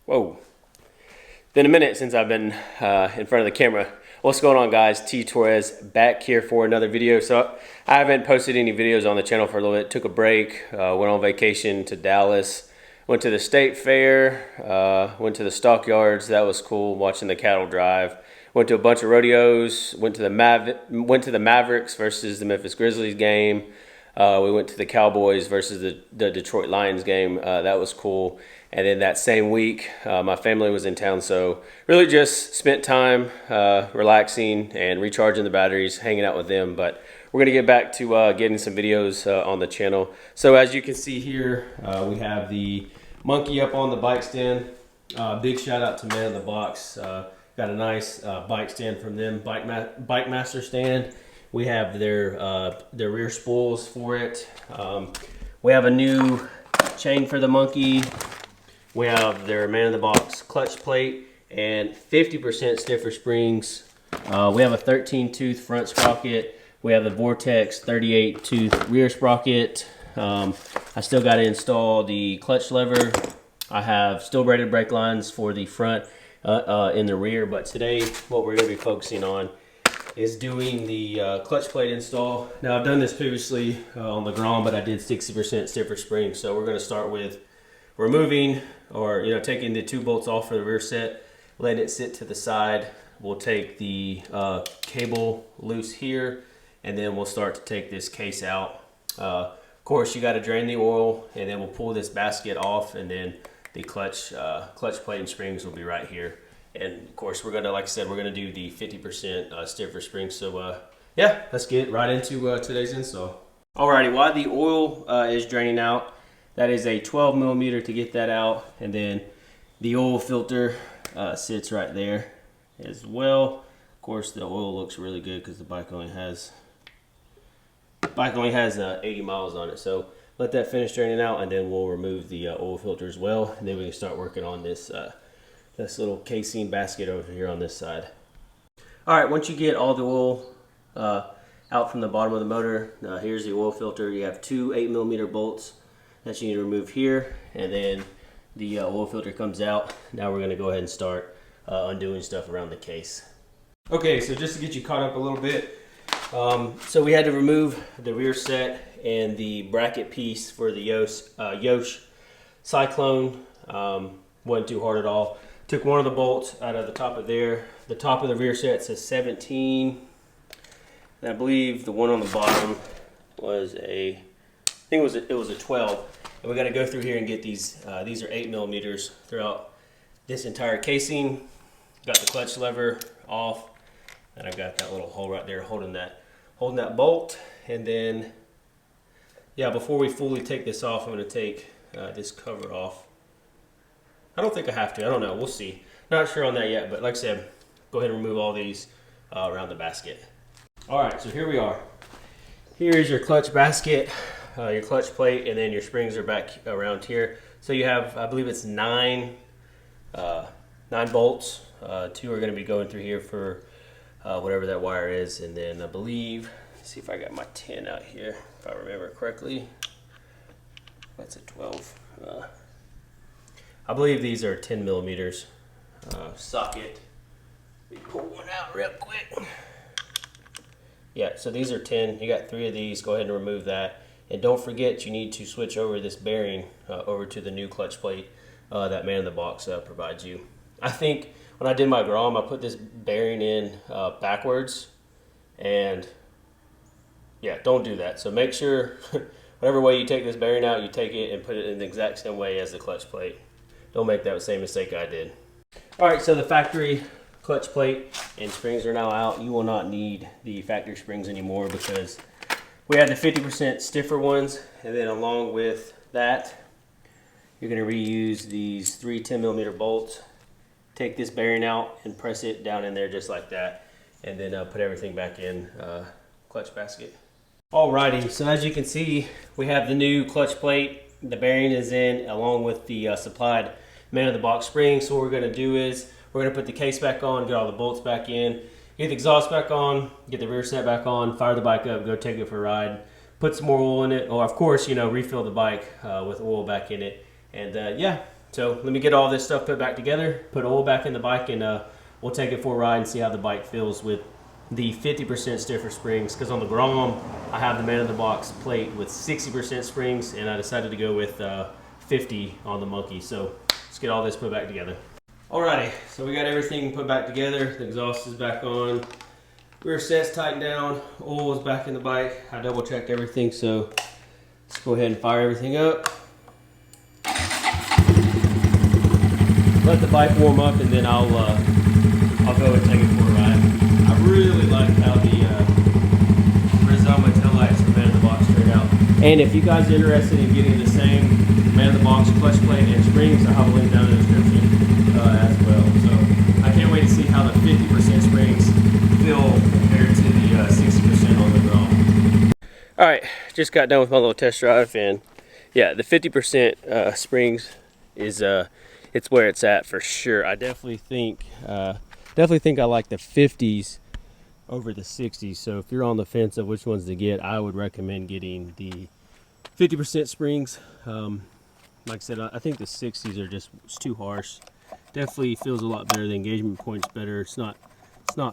Whoa. Been a minute since I've been in front of the camera. What's going on, guys? T Torres back here for another video. So I haven't posted any videos on the channel for a little bit. Took a break, went on vacation to Dallas, went to the state fair, went to the stockyards. That was cool, watching the cattle drive. Went to a bunch of rodeos, went to the Mavericks versus the Memphis Grizzlies game. We went to the Cowboys versus the Detroit Lions game. That was cool. And then that same week, my family was in town, so really just spent time relaxing and recharging the batteries, hanging out with them. But we're gonna get back to getting some videos on the channel. So as you can see here, we have the monkey up on the bike stand. Big shout out to Man in the Box. Got a nice bike stand from them, Bike Master stand. We have their rear spools for it. We have a new chain for the monkey. We have their Man in the Box clutch plate and 50% stiffer springs. We have a 13-tooth front sprocket. We have the Vortex 38-tooth rear sprocket. I still got to install the clutch lever. I have still braided brake lines for the front in the rear, but today what we're going to be focusing on is doing the clutch plate install. Now I've done this previously on the Grom, but I did 60% stiffer springs. So we're going to start with removing, or taking the two bolts off for the rear set, letting it sit to the side. We'll take the cable loose here, and then we'll start to take this case out. Of course, you got to drain the oil, and then we'll pull this basket off, and then the clutch plate and springs will be right here. And of course, we're gonna, like I said, we're gonna do the 50% stiffer springs. So yeah, let's get right into today's install. Alrighty, while the oil is draining out, that is a 12 millimeter to get that out, and then the oil filter sits right there as well. Of course, the oil looks really good because the bike only has 80 miles on it. So let that finish draining out, and then we'll remove the oil filter as well, and then we can start working on this this little casing basket over here on this side. All right, once you get all the oil out from the bottom of the motor, here's the oil filter. You have two 8 millimeter bolts that you need to remove here, and then the oil filter comes out. Now we're going to go ahead and start undoing stuff around the case. Okay, so just to get you caught up a little bit, so we had to remove the rear set and the bracket piece for the Yosh Cyclone. Wasn't too hard at all. Took one of the bolts out of the top of there. The top of the rear set says 17. And I believe the one on the bottom was it was a 12. And we got to go through here and get these. These are 8 millimeters throughout this entire casing. Got the clutch lever off, and I got that little hole right there holding that bolt. And then, yeah, before we fully take this off, I'm going to take this cover off. I don't think I have to. I don't know. We'll see. Not sure on that yet, but like I said, go ahead and remove all these around the basket. All right, so here we are. Here's your clutch basket, your clutch plate, and then your springs are back around here. So you have, I believe it's nine bolts. 2 are going to be going through here for whatever that wire is, and then I believe, let's see if I got my 10 out here, if I remember correctly. That's a 12. I believe these are 10 millimeters socket. Let me pull one out real quick. Yeah, so these are 10. You got 3 of these. Go ahead and remove that. And don't forget, you need to switch over this bearing over to the new clutch plate that Man in the Box provides you. I think when I did my Grom, I put this bearing in backwards. And yeah, don't do that. So make sure, whatever way you take this bearing out, you take it and put it in the exact same way as the clutch plate. Don't make that same mistake I did. All right, so the factory clutch plate and springs are now out. You will not need the factory springs anymore because we had the 50% stiffer ones, and then along with that, you're going to reuse these 3 10 millimeter bolts. Take this bearing out and press it down in there just like that, and then put everything back in clutch basket. Alrighty, so as you can see, we have the new clutch plate. The bearing is in along with the supplied Man in the Box spring. So what we're going to do is we're going to put the case back on, get all the bolts back in, get the exhaust back on, get the rear set back on, fire the bike up, go take it for a ride, put some more oil in it, or of course, refill the bike with oil back in it. And yeah, So let me get all this stuff put back together, put oil back in the bike, and we'll take it for a ride and see how the bike feels with the 50% stiffer springs. Because on the Grom, I have the man-in-the-box plate with 60% springs, and I decided to go with 50 on the Monkey. So let's get all this put back together. Alrighty, so we got everything put back together. The exhaust is back on. Rear set's tightened down. Oil is back in the bike. I double checked everything, so let's go ahead and fire everything up. Let the bike warm up, and then I'll go and take it for a ride. I really like how the Reassembly taillights for man-in-the-box turned out. And if you guys are interested in getting the same man-in-the-box clutch plate and springs, I'll have a link down in the description as well. So I can't wait to see how the 50% springs feel compared to the 60% on the Grom. All right, just got done with my little test drive, and yeah, the 50% springs is it's where it's at for sure. I definitely think I like the 50s over the 60s. So if you're on the fence of which ones to get, I would recommend getting the 50% springs. Like I said, I think the 60s are just too harsh. Definitely feels a lot better. The engagement point's better. It's not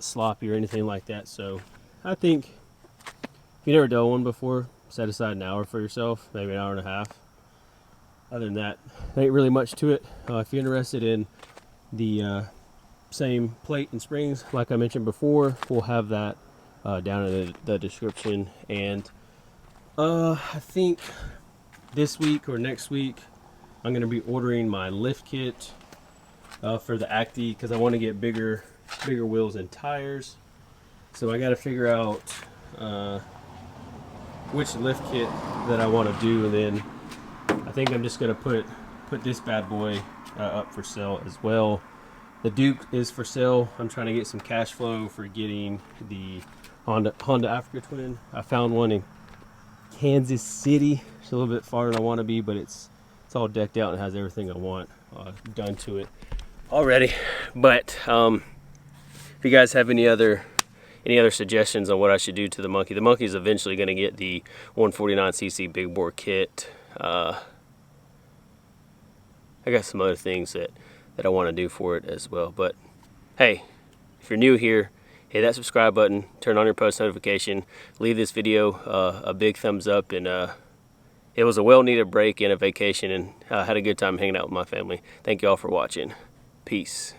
sloppy or anything like that. So I think if you've never done one before, set aside an hour for yourself, maybe an hour and a half. Other than that, there ain't really much to it. If you're interested in the same plate and springs, like I mentioned before, we'll have that down in the description. And I think this week or next week, I'm going to be ordering my lift kit for the Acti, because I want to get bigger wheels and tires. So I got to figure out which lift kit that I want to do, and then I think I'm just gonna put this bad boy up for sale as well. The Duke is for sale. I'm trying to get some cash flow for getting the Honda Africa Twin. I found one in Kansas City. It's a little bit farther than I want to be, but it's all decked out and has everything I want done to it already. But if you guys have any other suggestions on what I should do to the Monkey is eventually going to get the 149cc big bore kit. I got some other things that I want to do for it as well. But hey, if you're new here, hit that subscribe button, turn on your post notification, leave this video a big thumbs up, and it was a well-needed break and a vacation, and I had a good time hanging out with my family. Thank you all for watching. Peace.